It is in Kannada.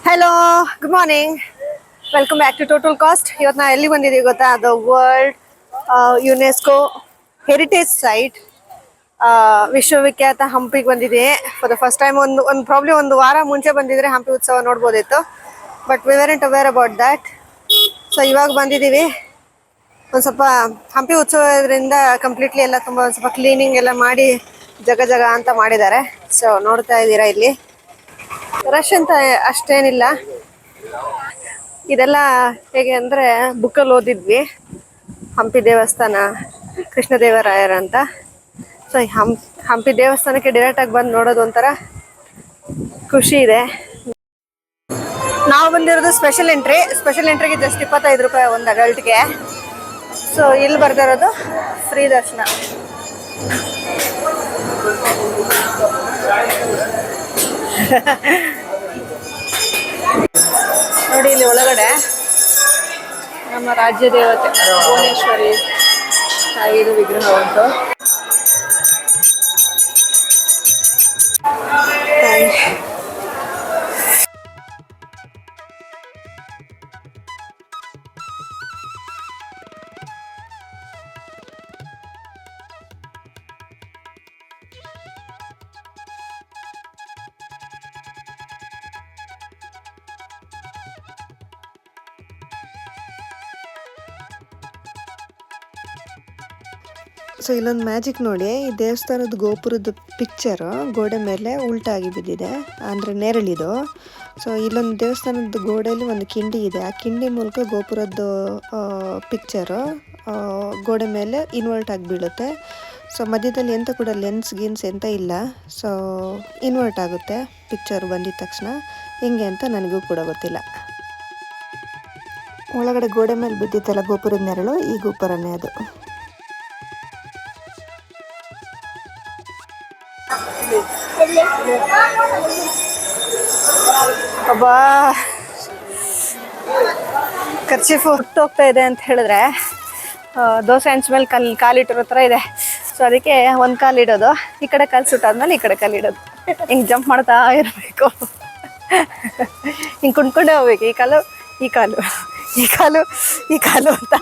Hello, good morning. Welcome back to total cost. ಇವತ್ತು ನಾವು ಎಲ್ಲಿ ಬಂದಿದ್ದೀವಿ ಗೊತ್ತಾ? ಅದು ವರ್ಲ್ಡ್ ಯುನೆಸ್ಕೋ ಹೆರಿಟೇಜ್ ಸೈಟ್, ವಿಶ್ವವಿಖ್ಯಾತ ಹಂಪಿಗೆ ಬಂದಿದೆ. ಫಾರ್ ದ ಫಸ್ಟ್ ಟೈಮ್ ಒಂದು ವಾರ ಮುಂಚೆ ಬಂದಿದ್ರೆ ಹಂಪಿ ಉತ್ಸವ ನೋಡ್ಬೋದಿತ್ತು. But we weren't aware about that. So ಇವಾಗ ಬಂದಿದ್ದೀವಿ. ಒಂದು ಸ್ವಲ್ಪ ಹಂಪಿ ಉತ್ಸವದಿಂದ ಕಂಪ್ಲೀಟ್ಲಿ ಎಲ್ಲ ತುಂಬ ಒಂದು ಸ್ವಲ್ಪ ಕ್ಲೀನಿಂಗ್ ಎಲ್ಲ ಮಾಡಿ ಜಗ ಅಂತ ಮಾಡಿದ್ದಾರೆ. ಸೊ ನೋಡ್ತಾ ಇದ್ದೀರಾ, ಇಲ್ಲಿ ರಶ್ ಅಂತ ಅಷ್ಟೇನಿಲ್ಲ. ಇದೆಲ್ಲ ಹೇಗೆ ಅಂದರೆ ಬುಕ್ಕಲ್ಲಿ ಓದಿದ್ವಿ, ಹಂಪಿ ದೇವಸ್ಥಾನ ಕೃಷ್ಣದೇವರಾಯರ ಅಂತ. ಸೊ ಹಂಪಿ ದೇವಸ್ಥಾನಕ್ಕೆ ಡೈರೆಕ್ಟಾಗಿ ಬಂದು ನೋಡೋದು ಒಂಥರ ಖುಷಿ ಇದೆ. ನಾವು ಬಂದಿರೋದು ಸ್ಪೆಷಲ್ ಎಂಟ್ರಿಗೆ ಜಸ್ಟ್ 25 ರೂಪಾಯಿ ಒಂದು ಅಡಲ್ಟ್ಗೆ. ಸೊ ಇಲ್ಲಿ ಬರ್ತಾ ಇರೋದು ಫ್ರೀ ದರ್ಶನ. ನೋಡಿ, ಇಲ್ಲಿ ಒಳಗಡೆ ನಮ್ಮ ರಾಜ್ಯ ದೇವತೆ ಭುವನೇಶ್ವರಿ ತಾಯಿದು ವಿಗ್ರಹ ಉಂಟು. ಸೊ ಇಲ್ಲೊಂದು ಮ್ಯಾಜಿಕ್ ನೋಡಿ, ಈ ದೇವಸ್ಥಾನದ ಗೋಪುರದ ಪಿಕ್ಚರು ಗೋಡೆ ಮೇಲೆ ಉಲ್ಟಾಗಿ ಬಿದ್ದಿದೆ, ಅಂದರೆ ನೇರಳಿದು. ಸೊ ಇಲ್ಲೊಂದು ದೇವಸ್ಥಾನದ ಗೋಡೆಯಲ್ಲಿ ಒಂದು ಕಿಂಡಿ ಇದೆ, ಆ ಕಿಂಡಿ ಮೂಲಕ ಗೋಪುರದ್ದು ಪಿಕ್ಚರು ಗೋಡೆ ಮೇಲೆ ಇನ್ವರ್ಟ್ ಆಗಿ ಬೀಳುತ್ತೆ. ಸೊ ಮಧ್ಯದಲ್ಲಿ ಎಂತ ಕೂಡ ಗಿನ್ಸ್ ಎಂತ ಇಲ್ಲ. ಸೊ ಇನ್ವರ್ಟ್ ಆಗುತ್ತೆ ಪಿಕ್ಚರ್ ಬಂದಿದ ತಕ್ಷಣ. ಹೆಂಗೆ ಅಂತ ನನಗೂ ಕೂಡ ಗೊತ್ತಿಲ್ಲ. ಒಳಗಡೆ ಗೋಡೆ ಮೇಲೆ ಬಿದ್ದಿತ್ತಲ್ಲ ಗೋಪುರದ ನೆರಳು, ಈ ಗೋಪುರನೇ ಅದು. ಒಬ್ಬ ಕರ್ಚೀಫು ಹುಟ್ಟೋಗ್ತಾ ಇದೆ ಅಂತ ಹೇಳಿದ್ರೆ, ದೋಸೆ ಹಂಚ ಮೇಲೆ ಕಾಲಿಟ್ಟಿರೋ ಥರ ಇದೆ. ಸೊ ಅದಕ್ಕೆ ಒಂದು ಕಾಲು ಇಡೋದು, ಈ ಕಡೆ ಕಾಲು ಸುಟ್ಟಾದ್ಮೇಲೆ ಈ ಕಡೆ ಕಾಲು ಇಡೋದು. ಹಿಂಗೆ ಜಂಪ್ ಮಾಡ್ತಾ ಇರಬೇಕು, ಹಿಂಗೆ ಕುಣ್ಕೊಂಡೇ ಹೋಗ್ಬೇಕು. ಈ ಕಾಲು ಈ ಕಾಲು ಈ ಕಾಲು ಈ ಕಾಲು ಅಂತ.